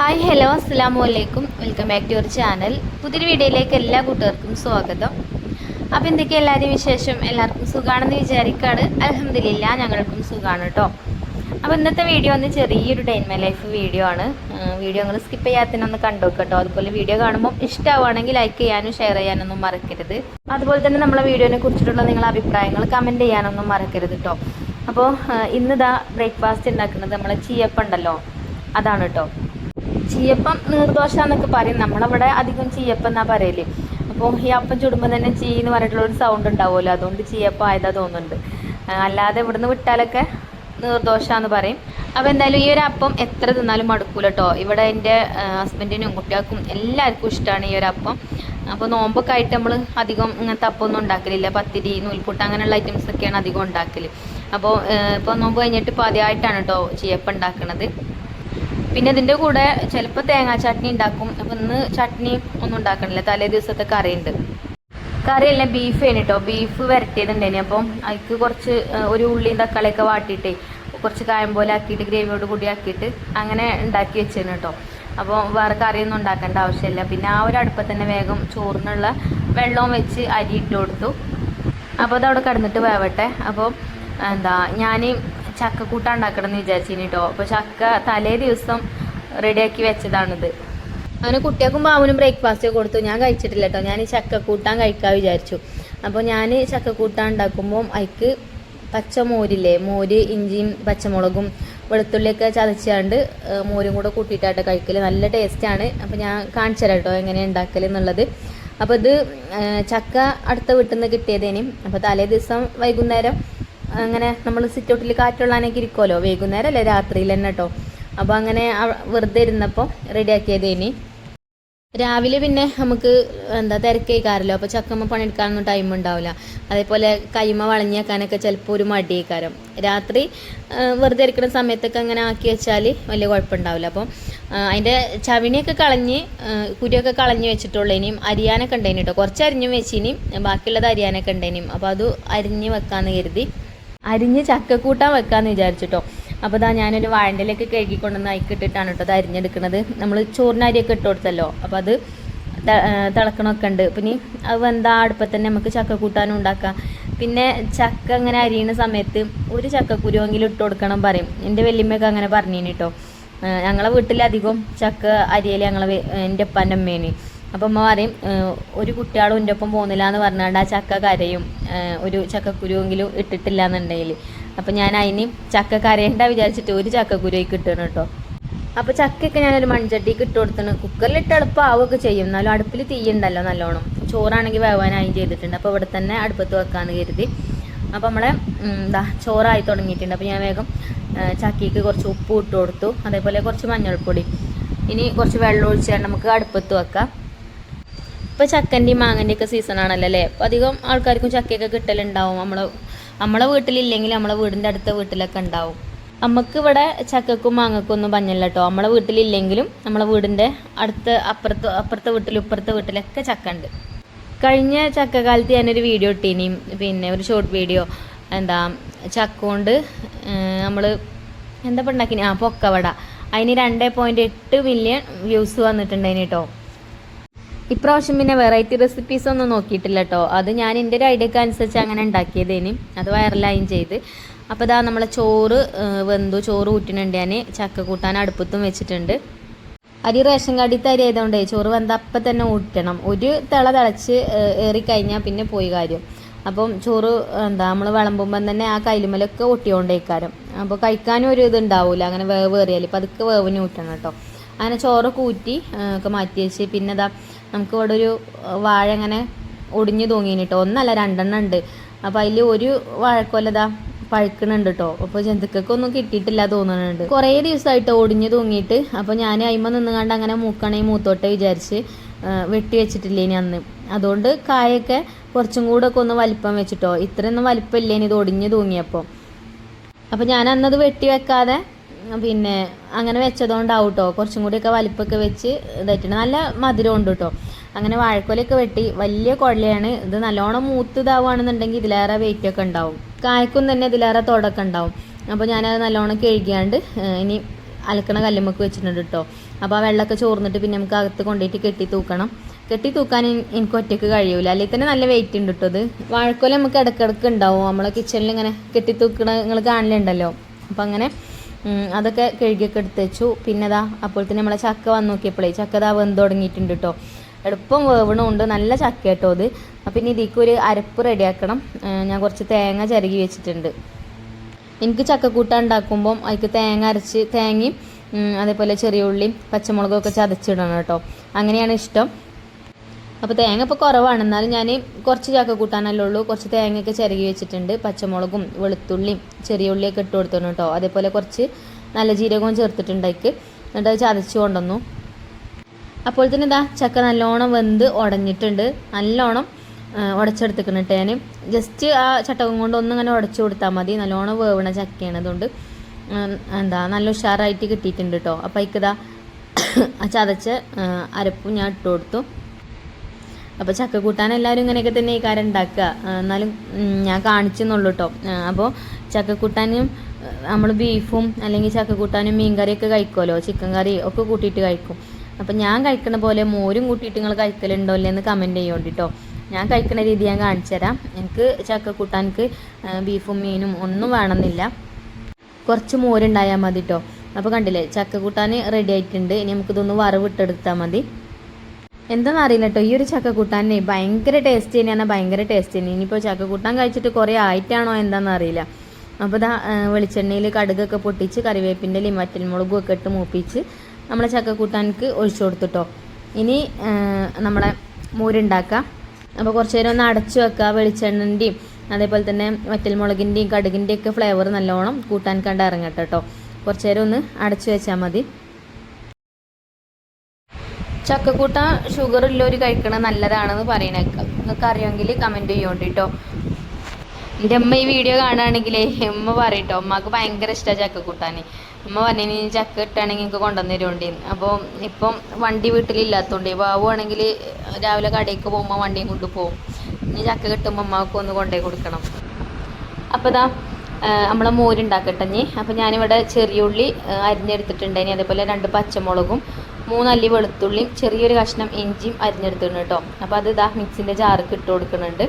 Hi hello അസ്സലാമു അലൈക്കും. Welcome back to your channel. പുതിയൊരു വീഡിയോയിലേക്ക് എല്ലാ കൂട്ടുകാർക്കും സ്വാഗതം. അപ്പോൾ എന്തൊക്കെയാണ് എല്ലാവരും വിശേഷം? എല്ലാവർക്കും സുഖമാണെന്ന് വിചാരിക്കാണ്. അൽഹംദുലില്ലാ ഞങ്ങൾക്കും സുഖമാണ് കേട്ടോ. അപ്പോൾ ഇന്നത്തെ വീഡിയോ ഒന്ന് ചെറിയൊരു day in my life video ആണ്. വീഡിയോ നിങ്ങൾ സ്കിപ്പ് ചെയ്യാത്തതിനൊന്ന് കണ്ടു കേട്ടോ. അതുപോലെ വീഡിയോ കാണുമ്പോൾ ഇഷ്ടമാവുകയാണെങ്കിൽ ലൈക്ക് ചെയ്യാനും ഷെയർ ചെയ്യാനൊന്നും മറക്കരുത്. അതുപോലെ തന്നെ നമ്മളെ വീഡിയോനെ കുറിച്ചിട്ടുള്ള നിങ്ങളുടെ അഭിപ്രായങ്ങൾ കമൻറ്റ് ചെയ്യാനൊന്നും മറക്കരുത് കേട്ടോ. അപ്പോൾ ഇന്നിതാ ബ്രേക്ക്ഫാസ്റ്റ് ഉണ്ടാക്കുന്നത് നമ്മളെ ചീയപ്പം ഉണ്ടല്ലോ, അതാണ് കേട്ടോ. ചീയപ്പം നീർദോശ എന്നൊക്കെ പറയും. നമ്മളവിടെ അധികം ചീയപ്പം എന്നാ പറയല്. അപ്പോൾ ഈ അപ്പം ചുടുമ്പോൾ തന്നെ ചീ എന്ന് പറഞ്ഞിട്ടുള്ളൊരു സൗണ്ട് ഉണ്ടാവുമല്ലോ, അതുകൊണ്ട് ചീയപ്പം ആയതാ തോന്നുന്നുണ്ട്. അല്ലാതെ ഇവിടുന്ന് വിട്ടാലൊക്കെ നീർദോശ എന്ന് പറയും. അപ്പോൾ എന്തായാലും ഈ ഒരു അപ്പം എത്ര തിന്നാലും മടുക്കൂല കേട്ടോ. ഇവിടെ എൻ്റെ ഹസ്ബൻഡിനും കുട്ടികൾക്കും എല്ലാവർക്കും ഇഷ്ടമാണ് ഈ ഒരു അപ്പം. അപ്പോൾ നോമ്പൊക്കെ ആയിട്ട് നമ്മൾ അധികം ഇങ്ങനത്തെ അപ്പമൊന്നും ഉണ്ടാക്കലില്ല. പത്തിരി, നൂൽപുട്ട് അങ്ങനെയുള്ള ഐറ്റംസൊക്കെയാണ് അധികം ഉണ്ടാക്കൽ. അപ്പോൾ ഇപ്പോൾ നോമ്പ് കഴിഞ്ഞിട്ട് ഇപ്പോൾ ആദ്യമായിട്ടാണ് കേട്ടോ ചീയപ്പം ഉണ്ടാക്കുന്നത്. പിന്നെ ഇതിൻ്റെ കൂടെ ചിലപ്പോൾ തേങ്ങാ ചട്നി ഉണ്ടാക്കും. അപ്പം ഇന്ന് ചട്നി ഒന്നും ഉണ്ടാക്കണില്ല, തലേ ദിവസത്തെ കറിയുണ്ട്. കറിയല്ല, ബീഫ് ആണ് കേട്ടോ. ബീഫ് വരട്ടിയതുണ്ടായിന്. അപ്പം അതിക്ക് കുറച്ച് ഒരു ഉള്ളിയും തക്കാളിയൊക്കെ വാട്ടിയിട്ടേ കുറച്ച് കായം പോലെ ആക്കിയിട്ട് ഗ്രേവിയോട് കൂടി ആക്കിയിട്ട് അങ്ങനെ ഉണ്ടാക്കി വെച്ചേന് കേട്ടോ. അപ്പോൾ വേറെ കറിയൊന്നും ഉണ്ടാക്കേണ്ട ആവശ്യമില്ല. പിന്നെ ആ ഒരു അടുപ്പത്ത് തന്നെ വേഗം ചോറിനുള്ള വെള്ളവും വെച്ച് അരി ഇട്ട് കൊടുത്തു. അപ്പോൾ അതവിടെ കിടന്നിട്ട് വേവട്ടെ. അപ്പോൾ ഞാൻ ചക്കക്കൂട്ടാൻ ഉണ്ടാക്കണം എന്ന് വിചാരിച്ചിന് കേട്ടോ. അപ്പോൾ ചക്ക തലേ ദിവസം റെഡിയാക്കി വെച്ചതാണിത്. അങ്ങനെ കുട്ടികൾക്കും പാവനും ബ്രേക്ക്ഫാസ്റ്റ് കൊടുത്തു. ഞാൻ കഴിച്ചിട്ടില്ല കേട്ടോ. ഞാൻ ഈ ചക്കക്കൂട്ടാൻ കഴിക്കാൻ വിചാരിച്ചു. അപ്പോൾ ഞാൻ ചക്കക്കൂട്ടാൻ ഉണ്ടാക്കുമ്പോൾ അതിക്ക് പച്ചമോരില്ലേ, മോര് ഇഞ്ചിയും പച്ചമുളകും വെളുത്തുള്ളിയൊക്കെ ചതച്ചാണ്ട് മോരും കൂടെ കൂട്ടിയിട്ടായിട്ട് കഴിക്കൽ നല്ല ടേസ്റ്റാണ്. അപ്പോൾ ഞാൻ കാണിച്ചു തരാം കേട്ടോ എങ്ങനെയാണ് ഉണ്ടാക്കൽ എന്നുള്ളത്. അപ്പോൾ ഇത് ചക്ക അടുത്ത വീട്ടിൽ നിന്ന് കിട്ടിയതേനും. അപ്പോൾ തലേ ദിവസം വൈകുന്നേരം അങ്ങനെ നമ്മൾ സിറ്റൗട്ടിൽ കാറ്റുള്ളാനൊക്കെ ഇരിക്കുമല്ലോ, വൈകുന്നേരം അല്ലേ രാത്രിയിൽ തന്നെ കേട്ടോ. അപ്പോൾ അങ്ങനെ വെറുതെ ഇരുന്നപ്പോൾ റെഡിയാക്കിയതേനി. രാവിലെ പിന്നെ നമുക്ക് തിരക്കേക്കാരല്ലോ, അപ്പോൾ ചക്കമ്മ പണിയെടുക്കാനൊന്നും ടൈം ഉണ്ടാവില്ല. അതേപോലെ കൈമ വളഞ്ഞേക്കാനൊക്കെ ചിലപ്പോൾ ഒരു മടിയേക്കാരം. രാത്രി വെറുതെ ഇരിക്കുന്ന സമയത്തൊക്കെ അങ്ങനെ ആക്കി വെച്ചാൽ വലിയ കുഴപ്പമുണ്ടാവില്ല. അപ്പം അതിൻ്റെ ചവിണിയൊക്കെ കളഞ്ഞ് കുരിയൊക്കെ കളഞ്ഞ് വെച്ചിട്ടുള്ളൂ. ഇനിയും അരിയാനൊക്കെ ഉണ്ടായിന് കേട്ടോ. കുറച്ച് അരിഞ്ഞും വെച്ചിനിയും ബാക്കിയുള്ളത് അരിയാനൊക്കെ ഉണ്ടായിനും. അപ്പോൾ അത് അരിഞ്ഞ് വെക്കാമെന്ന് കരുതി അരിഞ്ഞ് ചക്കക്കൂട്ടാൻ വെക്കാമെന്ന് വിചാരിച്ചിട്ടോ. അപ്പോൾ ഇതാ ഞാനൊരു വാഴൻ്റെലേക്ക് കഴുകിക്കൊണ്ടുവന്ന് അയക്കിട്ടിട്ടാണ് കേട്ടോ അത് അരിഞ്ഞെടുക്കുന്നത്. നമ്മൾ ചോറിനരിയൊക്കെ ഇട്ട് കൊടുത്തല്ലോ, അപ്പോൾ അത് തിളക്കണമൊക്കെ ഉണ്ട്. പിന്നെ അത് വെന്താ അടുപ്പത്ത് തന്നെ നമുക്ക് ചക്കക്കൂട്ടാനും ഉണ്ടാക്കാം. പിന്നെ ചക്ക അങ്ങനെ അരിയുന്ന സമയത്ത് ഒരു ചക്കക്കുരുവെങ്കിലും ഇട്ട് കൊടുക്കണം പറയും. എൻ്റെ വല്യമ്മയൊക്കെ അങ്ങനെ പറഞ്ഞിന് കേട്ടോ. ഞങ്ങളെ വീട്ടിലധികം ചക്ക അരിയൽ എൻ്റെ ഉപ്പാൻ്റെ അമ്മേന്. അപ്പം അമ്മ പറയും ഒരു കുട്ടികളും എൻ്റെ ഒപ്പം പോകുന്നില്ല എന്ന് പറഞ്ഞാണ്ട് ആ ചക്ക കരയും, ഒരു ചക്കക്കുരുവെങ്കിലും ഇട്ടിട്ടില്ല എന്നുണ്ടെങ്കിൽ. അപ്പം ഞാൻ അതിന് ചക്ക കരയേണ്ട വിചാരിച്ചിട്ട് ഒരു ചക്കക്കുരു കിട്ടണം കേട്ടോ. അപ്പോൾ ചക്കയൊക്കെ ഞാനൊരു മൺചട്ടിക്ക് ഇട്ട് കൊടുത്തണ്. കുക്കറിലിട്ട് എളുപ്പമാവുകയൊക്കെ ചെയ്യും, എന്നാലും അടുപ്പിൽ തീയുണ്ടല്ലോ നല്ലോണം. ചോറാണെങ്കിൽ വേവാനായും ചെയ്തിട്ടുണ്ട്. അപ്പോൾ ഇവിടെ തന്നെ അടുപ്പത്ത് വെക്കാമെന്ന് കരുതി. അപ്പോൾ നമ്മളെ ചോറായി തുടങ്ങിയിട്ടുണ്ട്. അപ്പോൾ ഞാൻ വേഗം ചക്കയ്ക്ക് കുറച്ച് ഉപ്പ് ഇട്ട് കൊടുത്തു. അതേപോലെ കുറച്ച് മഞ്ഞൾപ്പൊടി. ഇനി കുറച്ച് വെള്ളം ഒഴിച്ചാൽ നമുക്ക് അടുപ്പത്ത് വെക്കാം. ഇപ്പോൾ ചക്കൻ്റെയും മാങ്ങൻ്റെയൊക്കെ സീസണാണല്ലോ അല്ലേ. അപ്പോൾ അധികം ആൾക്കാർക്കും ചക്കയൊക്കെ കിട്ടലുണ്ടാവും. നമ്മളെ വീട്ടിലില്ലെങ്കിൽ നമ്മളെ വീടിൻ്റെ അടുത്ത വീട്ടിലൊക്കെ ഉണ്ടാവും. നമുക്കിവിടെ ചക്കക്കും മാങ്ങക്കും ഒന്നും പഞ്ഞല്ല കേട്ടോ. നമ്മളെ വീട്ടിലില്ലെങ്കിലും നമ്മളെ വീടിൻ്റെ അപ്പുറത്തെ വീട്ടിലും ഇപ്പുറത്തെ വീട്ടിലൊക്കെ ചക്ക ഉണ്ട്. കഴിഞ്ഞ ചക്കക്കാലത്ത് ഞാനൊരു വീഡിയോ ഇട്ടീനിയും, പിന്നെ ഒരു ഷോർട്ട് വീഡിയോ ചക്ക കൊണ്ട് നമ്മൾ എന്താ ഉണ്ടാക്കിനി പൊക്കവട. അതിന് 2.8 മില്യൺ വ്യൂസ് വന്നിട്ടുണ്ടായിന് കേട്ടോ. ഇപ്രാവശ്യം പിന്നെ വെറൈറ്റി റെസിപ്പീസ് ഒന്നും നോക്കിയിട്ടില്ല കേട്ടോ. അത് ഞാൻ എൻ്റെ ഒരു ഐഡിയക്ക് അനുസരിച്ച് അങ്ങനെ ഉണ്ടാക്കിയതേനും അത് വൈറലായും ചെയ്ത്. അപ്പോൾ ഇതാ നമ്മളെ ചോറ് വെന്തു. ചോറ് ഊറ്റിനുണ്ട്. ഞാൻ ചക്ക കൂട്ടാൻ അടുപ്പത്തും വെച്ചിട്ടുണ്ട്. അരി റേഷൻ കടീത്തെ അരി ആയതുകൊണ്ടേ ചോറ് വെന്ത അപ്പം തന്നെ ഊറ്റണം. ഒരു തിളച്ച് ഏറിക്കഴിഞ്ഞാൽ പിന്നെ പോയി കാര്യം. അപ്പം ചോറ് നമ്മൾ വിളമ്പുമ്പം തന്നെ ആ കൈലുമലൊക്കെ ഒട്ടിയോണ്ടേക്കാരം. അപ്പോൾ കഴിക്കാനും ഒരു ഇതുണ്ടാവില്ല അങ്ങനെ വേറിയാൽ. ഇപ്പം അതൊക്കെ വേവിന് ഊറ്റണം കേട്ടോ. അങ്ങനെ ചോറൊക്കെ ഊറ്റി ഒക്കെ മാറ്റി വെച്ച് പിന്നെ നമുക്ക് ഇവിടെ ഒരു വാഴ അങ്ങനെ ഒടിഞ്ഞു തൂങ്ങിന് കേട്ടോ. ഒന്നല്ല 2 ഉണ്ട്. അപ്പോൾ അതിൽ ഒരു വാഴക്കൊല പഴുക്കണുണ്ട് കേട്ടോ. അപ്പോൾ ജന്തുക്കൾക്കൊന്നും കിട്ടിയിട്ടില്ല തോന്നുന്നുണ്ട്. കുറേ ദിവസമായിട്ട് ഒടിഞ്ഞു തൂങ്ങിയിട്ട്. അപ്പോൾ ഞാൻ അതിന്മേൽ നിന്നുകൊണ്ട് അങ്ങനെ മൂത്തോട്ടെ വിചാരിച്ച് വെട്ടി വെച്ചിട്ടില്ലേനി അന്ന്. അതുകൊണ്ട് കായൊക്കെ കുറച്ചും കൂടെ ഒക്കെ ഒന്ന് വലിപ്പം വെച്ചിട്ടോ. ഇത്രയൊന്നും വലിപ്പമില്ലേനി ഇത് ഒടിഞ്ഞു തൂങ്ങിയപ്പോൾ. അപ്പോൾ ഞാൻ അന്നത് വെട്ടി വെക്കാതെ പിന്നെ അങ്ങനെ വെച്ചതുകൊണ്ടാവും കേട്ടോ. കുറച്ചും കൂടിയൊക്കെ വലിപ്പമൊക്കെ വെച്ച് ഇതായിട്ടുണ്ട്. നല്ല മധുരം ഉണ്ട് കേട്ടോ. അങ്ങനെ വാഴക്കൊലയൊക്കെ വെട്ടി വലിയ കൊള്ളയാണ് ഇത്. നല്ലോണം മൂത്ത് ഇതാവുകയാണെന്നുണ്ടെങ്കിൽ ഇതിലേറെ വെയിറ്റൊക്കെ ഉണ്ടാവും. കായ്ക്കും തന്നെ ഇതിലേറെ തൊടൊക്കെ ഉണ്ടാവും. അപ്പോൾ ഞാനത് നല്ലോണം കഴുകിയാണ്ട് ഇനി അലക്കണ കല്ലുമ്മക്ക് വെച്ചിട്ടുണ്ട് കേട്ടോ. അപ്പോൾ ആ വെള്ളമൊക്കെ ചോർന്നിട്ട് പിന്നെ നമുക്ക് അകത്ത് കൊണ്ടുപോയിട്ട് കെട്ടി തൂക്കണം. കെട്ടി തൂക്കാൻ എനിക്ക് ഒറ്റയ്ക്ക് കഴിയൂല, അല്ലെങ്കിൽ തന്നെ നല്ല വെയിറ്റ് ഉണ്ട് കേട്ടോ. അത് വാഴക്കോല നമുക്ക് ഇടയ്ക്കിടയ്ക്ക് ഉണ്ടാവും നമ്മളെ കിച്ചണിൽ ഇങ്ങനെ കെട്ടി തൂക്കണ നിങ്ങൾ കാണലുണ്ടല്ലോ. അപ്പം അങ്ങനെ അതൊക്കെ കഴുകിയൊക്കെ എടുത്ത് വെച്ചു. പിന്നെ അതാ അപ്പോൾ തന്നെ നമ്മളെ ചക്ക വന്ന് നോക്കിയപ്പോഴേ ചക്ക ഇതാ വെന്ത് തുടങ്ങിയിട്ടുണ്ട് കേട്ടോ. എളുപ്പം വേവണമുണ്ട്, നല്ല ചക്ക കേട്ടോ അത്. അപ്പം ഇനി ഇതിലേക്ക് ഒരു അരപ്പ് റെഡിയാക്കണം. ഞാൻ കുറച്ച് തേങ്ങ ചിരകി വെച്ചിട്ടുണ്ട്. എനിക്ക് ചക്കക്കൂട്ടാൻ ഉണ്ടാക്കുമ്പം അതിക്ക് തേങ്ങ അരച്ച് തേങ്ങയും അതേപോലെ ചെറിയ ഉള്ളിയും പച്ചമുളകൊക്കെ ചതച്ചിടണം കേട്ടോ, അങ്ങനെയാണ് ഇഷ്ടം. അപ്പോൾ തേങ്ങ ഇപ്പോൾ കുറവാണ്, എന്നാലും ഞാൻ കുറച്ച് ചക്ക കൂട്ടാനല്ലേ ഉള്ളൂ, കുറച്ച് തേങ്ങയൊക്കെ ചിരകി വെച്ചിട്ടുണ്ട്. പച്ചമുളകും വെളുത്തുള്ളിയും ചെറിയ ഉള്ളിയൊക്കെ ഇട്ട് കൊടുത്തിട്ടുണ്ട് കേട്ടോ. അതേപോലെ കുറച്ച് നല്ല ജീരകവും ചേർത്തിട്ടുണ്ടായിക്ക്, എന്നിട്ട് അത് ചതച്ച് കൊണ്ടുവന്നു. അപ്പോൾ തന്നെ ഇതാ ചക്ക നല്ലോണം വെന്ത് ഉടഞ്ഞിട്ടുണ്ട്, നല്ലോണം ഉടച്ചെടുത്തിക്കണം കേട്ടോ. ഞാൻ ജസ്റ്റ് ആ ചട്ടകം കൊണ്ട് ഒന്നിങ്ങനെ ഉടച്ചു കൊടുത്താൽ മതി, നല്ലോണം വേവണ ചക്കയാണ്, അതുകൊണ്ട് നല്ല ഉഷാറായിട്ട് കിട്ടിയിട്ടുണ്ട് കേട്ടോ. അപ്പോൾ അതിക്കതാ ചതച്ച അരപ്പും ഞാൻ ഇട്ട് കൊടുത്തു. അപ്പോൾ ചക്ക കൂട്ടാൻ എല്ലാവരും ഇങ്ങനെയൊക്കെ തന്നെ ഈ കാര്യം ഉണ്ടാക്കുക, എന്നാലും ഞാൻ കാണിച്ചെന്നുള്ളൂ കേട്ടോ. അപ്പോൾ ചക്കക്കൂട്ടാനും നമ്മൾ ബീഫും അല്ലെങ്കിൽ ചക്കക്കൂട്ടാനും മീൻ കറിയൊക്കെ കഴിക്കുമല്ലോ, ചിക്കൻ കറി ഒക്കെ കൂട്ടിയിട്ട് കഴിക്കും. അപ്പം ഞാൻ കഴിക്കണ പോലെ മോരും കൂട്ടിയിട്ട് നിങ്ങൾ കഴിക്കലുണ്ടോ അല്ലേ എന്ന് കമൻറ്റ് ചെയ്യുന്നുണ്ട് കേട്ടോ. ഞാൻ കഴിക്കുന്ന രീതി ഞാൻ കാണിച്ചു തരാം. എനിക്ക് ചക്കക്കൂട്ടാനക്ക് ബീഫും മീനും ഒന്നും വേണമെന്നില്ല, കുറച്ച് മോരുണ്ടായാൽ മതി കേട്ടോ. അപ്പോൾ കണ്ടില്ലേ ചക്കക്കൂട്ടാൻ റെഡി ആയിട്ടുണ്ട്. ഇനി നമുക്കിതൊന്ന് വറവിട്ടെടുത്താൽ മതി. എന്താണെന്ന് അറിയില്ല കേട്ടോ, ഈ ഒരു ചക്കക്കൂട്ടാനെ ഭയങ്കര ടേസ്റ്റ് തന്നെയാണ്, ഭയങ്കര ടേസ്റ്റ് തന്നെ. ഇനിയിപ്പോൾ ചക്കക്കൂട്ടാൻ കഴിച്ചിട്ട് കുറേ ആയിട്ടാണോ എന്താണെന്ന് അറിയില്ല. അപ്പോൾ ഇതാ വെളിച്ചെണ്ണയിൽ കടുകൊക്കെ പൊട്ടിച്ച് കറിവേപ്പിൻ്റെ ഇലയും വറ്റൽമുളകും ഒക്കെ ഇട്ട് മൂപ്പിച്ച് നമ്മളെ ചക്കക്കൂട്ടാനക്ക് ഒഴിച്ചു കൊടുത്തിട്ടോ. ഇനി നമ്മളെ മോരുണ്ടാക്കാം. അപ്പോൾ കുറച്ച് നേരം ഒന്ന് അടച്ചു വെക്കുക. വെളിച്ചെണ്ണൻ്റെയും അതേപോലെ തന്നെ വറ്റൽമുളകിൻ്റെയും കടുകിൻ്റെയും ഒക്കെ ഫ്ലേവർ നല്ലോണം കൂട്ടാൻ കണ്ട് ഇറങ്ങട്ടെ കേട്ടോ. കുറച്ച് നേരം ഒന്ന് അടച്ചു വെച്ചാൽ മതി. ചക്കക്കൂട്ടാൻ ഷുഗർ ഉള്ളവർ കഴിക്കണത് നല്ലതാണെന്ന് പറയണേക്കാം. നിങ്ങൾക്ക് അറിയുമെങ്കിൽ കമൻറ്റ് ചെയ്യുന്നുണ്ട് കേട്ടോ. എൻ്റെ അമ്മ ഈ വീഡിയോ കാണുകയാണെങ്കിലേ അമ്മ പറയട്ടോ, അമ്മക്ക് ഭയങ്കര ഇഷ്ടമാണ് ചക്കക്കൂട്ടാൻ. അമ്മ പറഞ്ഞു ചക്ക ഇട്ടാണെങ്കിൽ എനിക്ക് കൊണ്ടുവന്ന് തരുന്നുണ്ട്. അപ്പോൾ ഇപ്പം വണ്ടി വീട്ടിലില്ലാത്തതുകൊണ്ട് ബാവുവാണെങ്കിൽ രാവിലെ കടയ്ക്ക് പോകുമ്പോൾ വണ്ടിയും കൊണ്ട് പോകും. ഇനി ചക്ക കിട്ടുമ്പോൾ അമ്മക്ക് ഒന്ന് കൊണ്ടുപോയി കൊടുക്കണം. അപ്പോൾ ഇതാ നമ്മളെ മോരുണ്ടാക്കട്ടെ ഇനി. അപ്പോൾ ഞാനിവിടെ ചെറിയ ഉള്ളി അരിഞ്ഞെടുത്തിട്ടുണ്ട്, ഇനി അതേപോലെ 2 പച്ചമുളകും 3 അല്ലി വെളുത്തുള്ളിയും ചെറിയൊരു കഷ്ണം ഇഞ്ചിയും അരിഞ്ഞെടുത്തിട്ടുണ്ട് കേട്ടോ. അപ്പോൾ അത് ഇതാ മിക്സിൻ്റെ ജാർക്ക് ഇട്ട് കൊടുക്കുന്നുണ്ട്.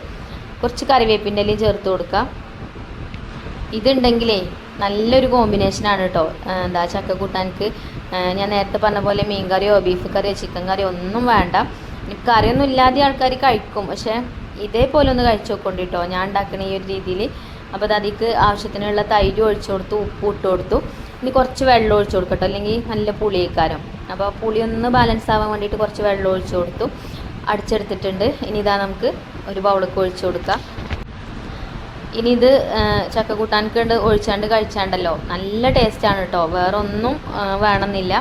കുറച്ച് കറിവേപ്പിൻ്റെ ഇലയും ചേർത്ത് കൊടുക്കുക. ഇതുണ്ടെങ്കിലേ നല്ലൊരു കോമ്പിനേഷനാണ് കേട്ടോ. എന്താ ചക്കക്കൂട്ടാനക്ക് ഞാൻ നേരത്തെ പറഞ്ഞ പോലെ മീൻ കറിയോ ബീഫ് കറിയോ ചിക്കൻ കറിയോ ഒന്നും വേണ്ട. കറിയൊന്നും ഇല്ലാതെ ആൾക്കാർ കഴിക്കും, പക്ഷേ ഇതേപോലെ ഒന്ന് കഴിച്ചു നോക്കൊണ്ട് കേട്ടോ ഞാൻ ഉണ്ടാക്കുന്ന ഈ ഒരു രീതിയിൽ. അപ്പോൾ അത് അതിക്ക് ആവശ്യത്തിനുള്ള തൈര് ഒഴിച്ചു കൊടുത്തു, ഉപ്പ് ഇട്ട് കൊടുത്തു. ഇനി കുറച്ച് വെള്ളം ഒഴിച്ചു കൊടുക്കട്ടോ, അല്ലെങ്കിൽ നല്ല പുളിയേക്കാരം. അപ്പോൾ പുളി ഒന്ന് ബാലൻസ് ആവാൻ വേണ്ടിയിട്ട് കുറച്ച് വെള്ളം ഒഴിച്ചു കൊടുത്തു, അടിച്ചെടുത്തിട്ടുണ്ട്. ഇനി ഇതാ നമുക്ക് ഒരു ബൗളൊക്കെ ഒഴിച്ചു കൊടുക്കാം. ഇനി ഇത് ചക്കക്കൂട്ടാനൊക്കെ ഒഴിച്ചാണ്ട് കഴിച്ചാണ്ടല്ലോ നല്ല ടേസ്റ്റാണ് കേട്ടോ, വേറെ ഒന്നും വേണമെന്നില്ല.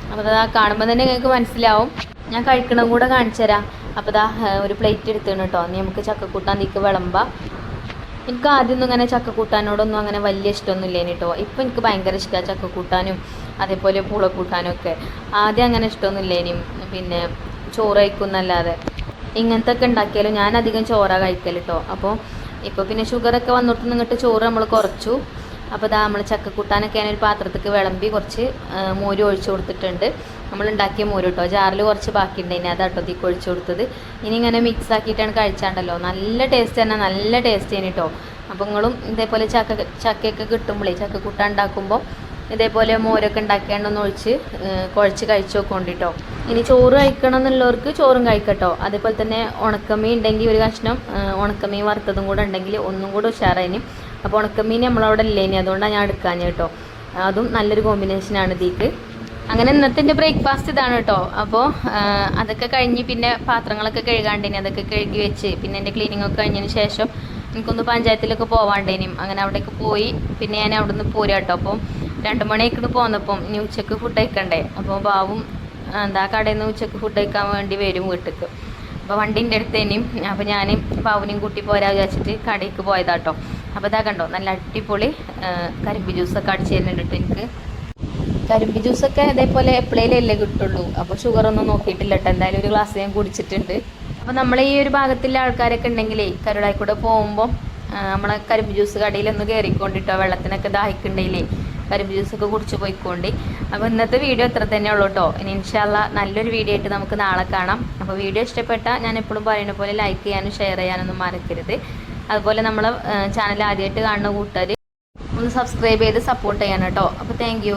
അപ്പോൾ അതാ കാണുമ്പോൾ തന്നെ നിങ്ങൾക്ക് മനസ്സിലാവും. ഞാൻ കഴിക്കണം കൂടെ കാണിച്ചു തരാം. അപ്പോൾ ഇതാ ഒരു പ്ലേറ്റ് എടുത്തിട്ടുണ്ട് കേട്ടോ. ഇനി നമുക്ക് ചക്കക്കൂട്ടാൻ തീക്ക് വിളമ്പാം. എനിക്ക് ആദ്യമൊന്നും അങ്ങനെ ചക്കക്കൂട്ടാനോടൊന്നും അങ്ങനെ വലിയ ഇഷ്ടമൊന്നുമില്ലേനി കേട്ടോ. ഇപ്പം എനിക്ക് ഭയങ്കര ഇഷ്ടമാണ് ചക്കക്കൂട്ടാനും അതേപോലെ പൂളക്കൂട്ടാനും ഒക്കെ. ആദ്യം അങ്ങനെ ഇഷ്ടമൊന്നുമില്ലേനി, പിന്നെ ചോറ് കഴിക്കുന്നല്ലാതെ. ഇങ്ങനത്തെ ഒക്കെ ഉണ്ടാക്കിയാലും ഞാൻ അധികം ചോറാണ് കഴിക്കൽ കേട്ടോ. അപ്പോൾ ഇപ്പോൾ പിന്നെ ഷുഗറൊക്കെ വന്നിട്ട് നിന്നിട്ട് ചോറ് നമ്മൾ കുറച്ചു. അപ്പോൾ ഇതാ നമ്മൾ ചക്കക്കൂട്ടാനൊക്കെ ഞാനൊരു പാത്രത്തേക്ക് വിളമ്പി കുറച്ച് മോര് ഒഴിച്ചു കൊടുത്തിട്ടുണ്ട്. നമ്മൾ ഉണ്ടാക്കിയ മോര് കേട്ടോ, ജാറിൽ കുറച്ച് ബാക്കി ഉണ്ടായിന്, അതാട്ടോ തീക്ക് ഒഴിച്ചു കൊടുത്തത്. ഇനി ഇങ്ങനെ മിക്സ് ആക്കിയിട്ടാണ് കഴിച്ചാണ്ടല്ലോ നല്ല ടേസ്റ്റ് തന്നെ, നല്ല ടേസ്റ്റ് തന്നെ കേട്ടോ. അപ്പോൾ നിങ്ങളും ഇതേപോലെ ചക്കയൊക്കെ കിട്ടുമ്പോഴേ ചക്കക്കൂട്ടാൻ ഉണ്ടാക്കുമ്പോൾ ഇതേപോലെ മോരൊക്കെ ഉണ്ടാക്കിയാണ്ടൊന്ന് ഒഴിച്ച് കുഴച്ച് കഴിച്ച് നോക്കൊണ്ട് കേട്ടോ. ഇനി ചോറ് കഴിക്കണം എന്നുള്ളവർക്ക് ചോറും കഴിക്കട്ടോ. അതേപോലെ തന്നെ ഉണക്കമീൻ ഉണ്ടെങ്കിൽ ഒരു കഷ്ണം ഉണക്കമീൻ വറുത്തതും കൂടെ ഉണ്ടെങ്കിൽ ഒന്നും കൂടെ ഉഷാറായിന്. അപ്പോൾ ഉണക്കമീൻ നമ്മളവിടെ ഇല്ലേനി, അതുകൊണ്ടാണ് ഞാൻ എടുക്കാഞ്ഞ കേട്ടോ. അതും നല്ലൊരു കോമ്പിനേഷനാണ് ഇതിക്ക്. അങ്ങനെ ഇന്നത്തെ എൻ്റെ ബ്രേക്ക്ഫാസ്റ്റ് ഇതാണ് കേട്ടോ. അപ്പോൾ അതൊക്കെ കഴിഞ്ഞ് പിന്നെ പാത്രങ്ങളൊക്കെ കഴുകാണ്ടേനി, അതൊക്കെ കഴുകി വെച്ച് പിന്നെ എൻ്റെ ക്ലീനിങ് ഒക്കെ കഴിഞ്ഞതിന് ശേഷം എനിക്കൊന്ന് പഞ്ചായത്തിലൊക്കെ പോവാണ്ടേനും. അങ്ങനെ അവിടേക്ക് പോയി പിന്നെ ഞാൻ അവിടെ നിന്ന് പോരാ കേട്ടോ. അപ്പം 2 മണിയൊക്കെ പോന്നപ്പം ഇനി ഉച്ചക്ക് ഫുഡ് കഴിക്കണ്ടേ. അപ്പോൾ ബാവും എന്താ കടയിൽ നിന്ന് ഉച്ചക്ക് ഫുഡ് കഴിക്കാൻ വേണ്ടി വരും വീട്ടിലേക്ക്. അപ്പോൾ വണ്ടീൻ്റെ അടുത്തേനും അപ്പോൾ ഞാൻ ബാവുനെയും കൂട്ടി പോരാ വിചാരിച്ചിട്ട് കടയ്ക്ക് പോയതാട്ടോ. അപ്പോൾ ഇതാ കണ്ടോ നല്ല അടിപൊളി കരിമ്പ് ജ്യൂസൊക്കെ അടിച്ച് തരുന്നുണ്ട് കേട്ടോ. എനിക്ക് കരിമ്പ് ജ്യൂസൊക്കെ അതേപോലെ എപ്പോഴേലല്ലേ കിട്ടുള്ളൂ. അപ്പോൾ ഷുഗറൊന്നും നോക്കിയിട്ടില്ല കേട്ടോ. എന്തായാലും ഒരു ഗ്ലാസ് ഞാൻ കുടിച്ചിട്ടുണ്ട്. അപ്പോൾ നമ്മൾ ഈ ഒരു ഭാഗത്തുള്ള ആൾക്കാരൊക്കെ ഉണ്ടെങ്കിലേ കരുളായിക്കൂടെ പോകുമ്പോൾ നമ്മളെ കരിമ്പ് ജ്യൂസ് കടയിലൊന്ന് കയറിക്കൊണ്ടിട്ടോ, വെള്ളത്തിനൊക്കെ ദാഹിക്കുന്നുണ്ടെങ്കിലേ കരിമ്പ് ജ്യൂസൊക്കെ കുടിച്ച് പോയിക്കോണ്ടി. അപ്പോൾ ഇന്നത്തെ വീഡിയോ ഇത്ര തന്നെ ഉള്ളൂ കേട്ടോ. ഇനി ഇൻഷാല്ലാ നല്ലൊരു വീഡിയോ ആയിട്ട് നമുക്ക് നാളെ കാണാം. അപ്പോൾ വീഡിയോ ഇഷ്ടപ്പെട്ടാൽ ഞാൻ എപ്പോഴും പറയുന്ന പോലെ ലൈക്ക് ചെയ്യാനും ഷെയർ ചെയ്യാനൊന്നും മറക്കരുത്. അതുപോലെ നമ്മൾ ചാനൽ ആദ്യമായിട്ട് കാണുന്ന കൂട്ടുകാർ ഒന്ന് സബ്സ്ക്രൈബ് ചെയ്ത് സപ്പോർട്ട് ചെയ്യണം കേട്ടോ. അപ്പോൾ താങ്ക്